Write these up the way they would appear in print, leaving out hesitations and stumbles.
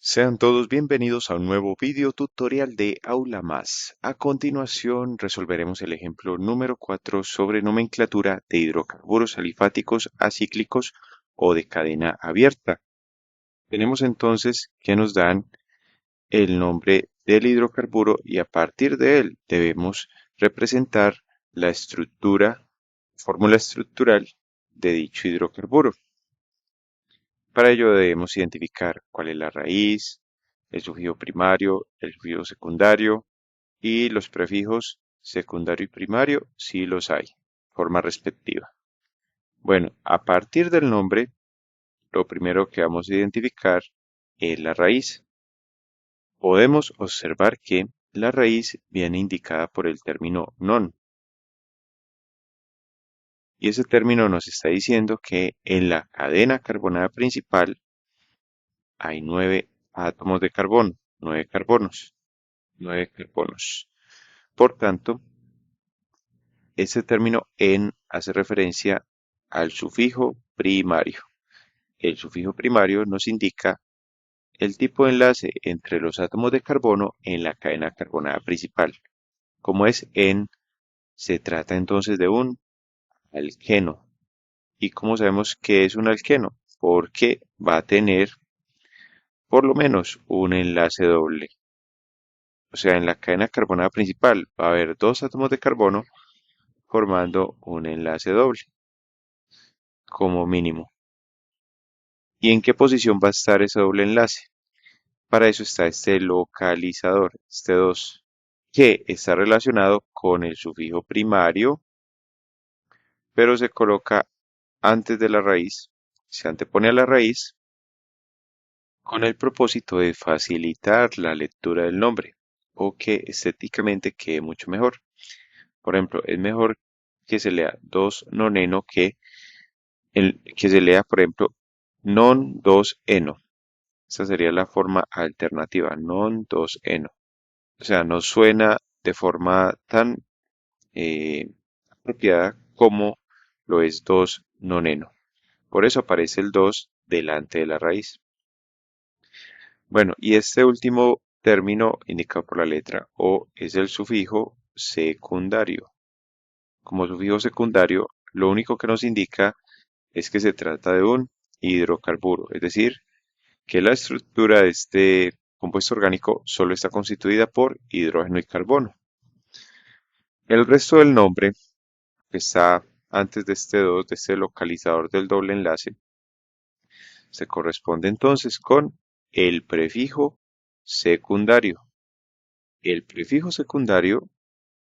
Sean todos bienvenidos a un nuevo video tutorial de Aula Más. A continuación resolveremos el ejemplo número 4 sobre nomenclatura de hidrocarburos alifáticos acíclicos o de cadena abierta. Tenemos entonces que nos dan el nombre del hidrocarburo y a partir de él debemos representar la fórmula estructural de dicho hidrocarburo. Para ello debemos identificar cuál es la raíz, el sufijo primario, el sufijo secundario y los prefijos secundario y primario si los hay, forma respectiva. Bueno, a partir del nombre, lo primero que vamos a identificar es la raíz. Podemos observar que la raíz viene indicada por el término non. Y ese término nos está diciendo que en la cadena carbonada principal hay 9 átomos de carbono, 9 carbonos. Por tanto, este término en hace referencia al sufijo primario. El sufijo primario nos indica el tipo de enlace entre los átomos de carbono en la cadena carbonada principal. Como es en, se trata entonces de un alqueno. ¿Y cómo sabemos que es un alqueno? Porque va a tener por lo menos un enlace doble. O sea, en la cadena carbonada principal va a haber dos átomos de carbono formando un enlace doble, como mínimo. ¿Y en qué posición va a estar ese doble enlace? Para eso está este localizador, este 2, que está relacionado con el sufijo primario, pero se coloca antes de la raíz, se antepone a la raíz con el propósito de facilitar la lectura del nombre o que estéticamente quede mucho mejor. Por ejemplo, es mejor que se lea 2 noneno que se lea, por ejemplo, non 2 eno. Esa sería la forma alternativa, non 2 eno. O sea, no suena de forma tan apropiada como lo es 2 noneno. Por eso aparece el 2 delante de la raíz. Bueno, y este último término indicado por la letra O es el sufijo secundario. Como sufijo secundario, lo único que nos indica es que se trata de un hidrocarburo, es decir, que la estructura de este compuesto orgánico solo está constituida por hidrógeno y carbono. El resto del nombre, que está antes de este 2, de este localizador del doble enlace, se corresponde entonces con el prefijo secundario. El prefijo secundario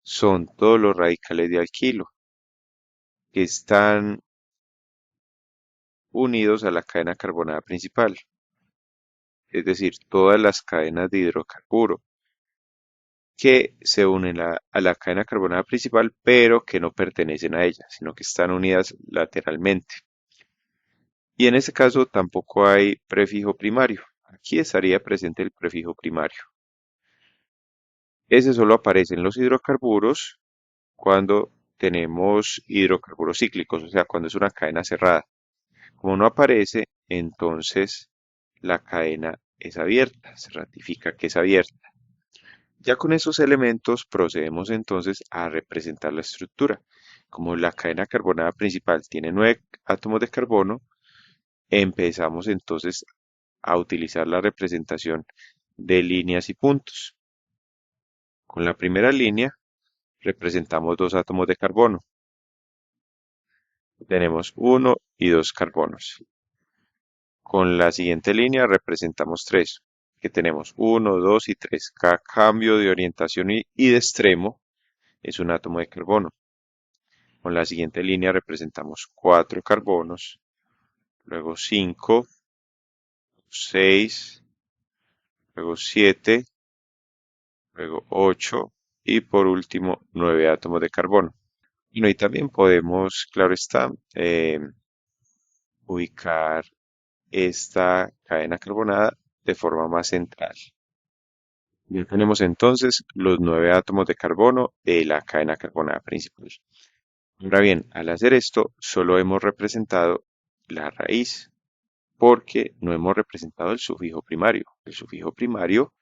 son todos los radicales de alquilo que están unidos a la cadena carbonada principal, es decir, todas las cadenas de hidrocarburo que se unen a la cadena carbonada principal, pero que no pertenecen a ella, sino que están unidas lateralmente. Y en este caso tampoco hay prefijo primario. Aquí estaría presente el prefijo primario. Ese solo aparece en los hidrocarburos cuando tenemos hidrocarburos cíclicos, o sea, cuando es una cadena cerrada. Como no aparece, entonces la cadena es abierta, se ratifica que es abierta. Ya con esos elementos procedemos entonces a representar la estructura. Como la cadena carbonada principal tiene 9 átomos de carbono, empezamos entonces a utilizar la representación de líneas y puntos. Con la primera línea representamos 2 átomos de carbono. Tenemos 1 y 2 carbonos. Con la siguiente línea representamos 3, que tenemos 1, 2 y 3. Cada cambio de orientación y de extremo es un átomo de carbono. Con la siguiente línea representamos 4 carbonos, luego 5, 6, luego 7, luego 8 y por último 9 átomos de carbono. Y también podemos, claro está, ubicar esta cadena carbonada de forma más central. Ya tenemos entonces los 9 átomos de carbono de la cadena carbonada principal. Ahora bien, al hacer esto, solo hemos representado la raíz. porque no hemos representado el sufijo primario. El sufijo primario,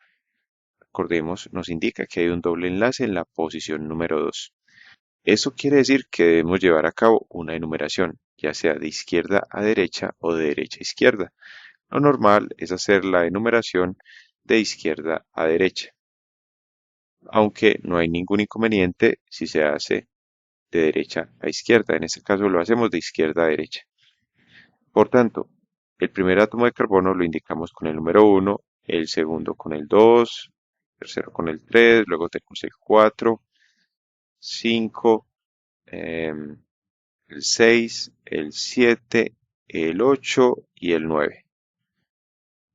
recordemos, nos indica que hay un doble enlace en la posición número 2. Eso quiere decir que debemos llevar a cabo una enumeración, ya sea de izquierda a derecha o de derecha a izquierda. Lo normal es hacer la enumeración de izquierda a derecha, aunque no hay ningún inconveniente si se hace de derecha a izquierda. En este caso lo hacemos de izquierda a derecha. Por tanto, el primer átomo de carbono lo indicamos con el número 1, el segundo con el 2, el tercero con el 3, luego tenemos el 4, 5, el 6, el 7, el 8 y el 9.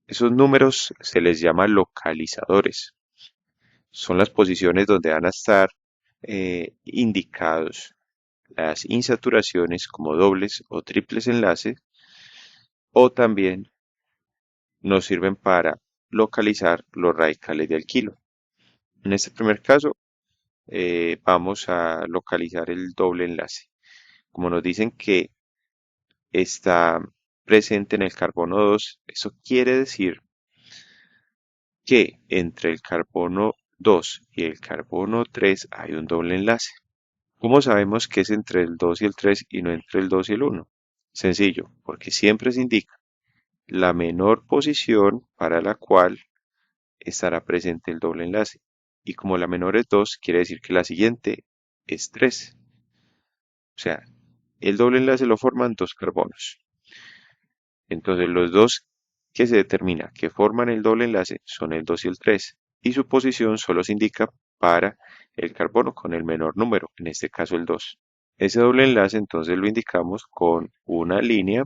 Esos números se les llama localizadores. Son las posiciones donde van a estar indicados las insaturaciones como dobles o triples enlaces, o también nos sirven para localizar los radicales de alquilo. En este primer caso, vamos a localizar el doble enlace. Como nos dicen que está presente en el carbono 2, eso quiere decir que entre el carbono 2 y el carbono 3 hay un doble enlace. ¿Cómo sabemos que es entre el 2 y el 3 y no entre el 2 y el 1? Sencillo, porque siempre se indica la menor posición para la cual estará presente el doble enlace. Y como la menor es 2, quiere decir que la siguiente es 3. O sea, el doble enlace lo forman dos carbonos. Entonces los dos que se determina que forman el doble enlace son el 2 y el 3. Y su posición solo se indica para el carbono con el menor número, en este caso el 2. Ese doble enlace entonces lo indicamos con una línea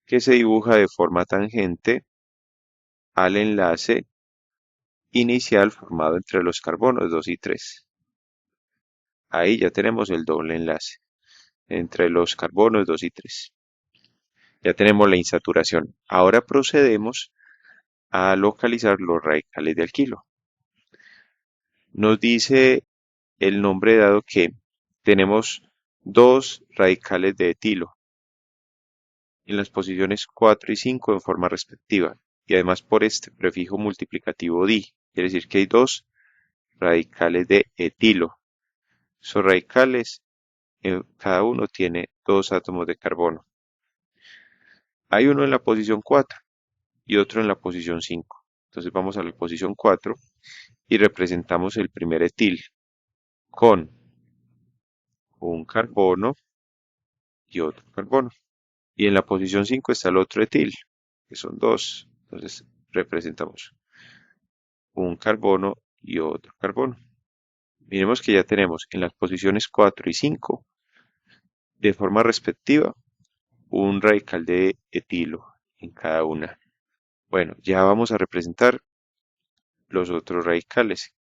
que se dibuja de forma tangente al enlace inicial formado entre los carbonos 2 y 3. Ahí ya tenemos el doble enlace entre los carbonos 2 y 3. Ya tenemos la insaturación. Ahora procedemos a localizar los radicales de alquilo. Nos dice el nombre dado que tenemos dos radicales de etilo en las posiciones 4 y 5 en forma respectiva, y además por este prefijo multiplicativo di, quiere decir que hay dos radicales de etilo. Esos radicales, cada uno tiene dos átomos de carbono. Hay uno en la posición 4 y otro en la posición 5. Entonces vamos a la posición 4 y representamos el primer etil con un carbono y otro carbono. Y en la posición 5 está el otro etil, que son dos. Entonces representamos un carbono y otro carbono. Miremos que ya tenemos en las posiciones 4 y 5, de forma respectiva, un radical de etilo en cada una. Bueno, ya vamos a representar los otros radicales,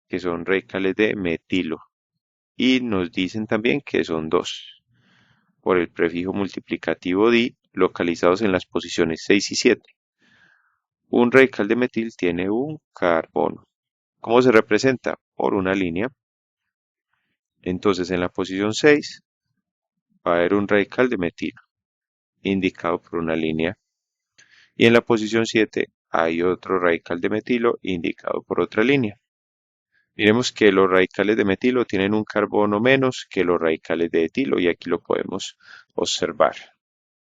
que son radicales de metilo. Y nos dicen también que son dos, por el prefijo multiplicativo di, localizados en las posiciones 6 y 7. Un radical de metil tiene un carbono. ¿Cómo se representa? Por una línea. Entonces en la posición 6 va a haber un radical de metilo, indicado por una línea. Y en la posición 7 hay otro radical de metilo, indicado por otra línea. Miremos que los radicales de metilo tienen un carbono menos que los radicales de etilo, y aquí lo podemos observar.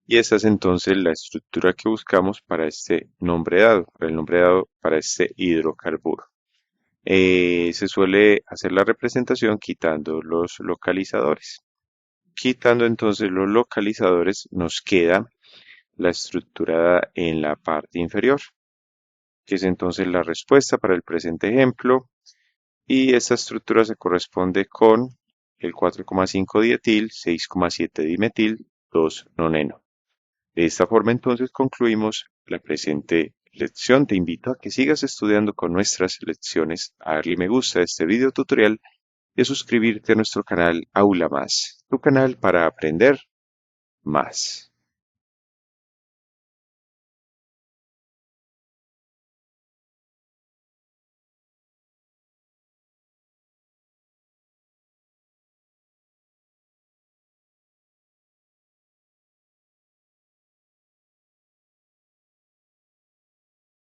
Y esa es entonces la estructura que buscamos para este nombre dado, para el nombre dado para este hidrocarburo. Se suele hacer la representación quitando los localizadores. Quitando entonces los localizadores nos queda la estructura en la parte inferior, que es entonces la respuesta para el presente ejemplo, y esta estructura se corresponde con el 4,5 dietil, 6,7 dimetil, 2 noneno. De esta forma entonces concluimos la presente lección. Te invito a que sigas estudiando con nuestras lecciones, a darle me gusta a este video tutorial y a suscribirte a nuestro canal Aula Más, tu canal para aprender más.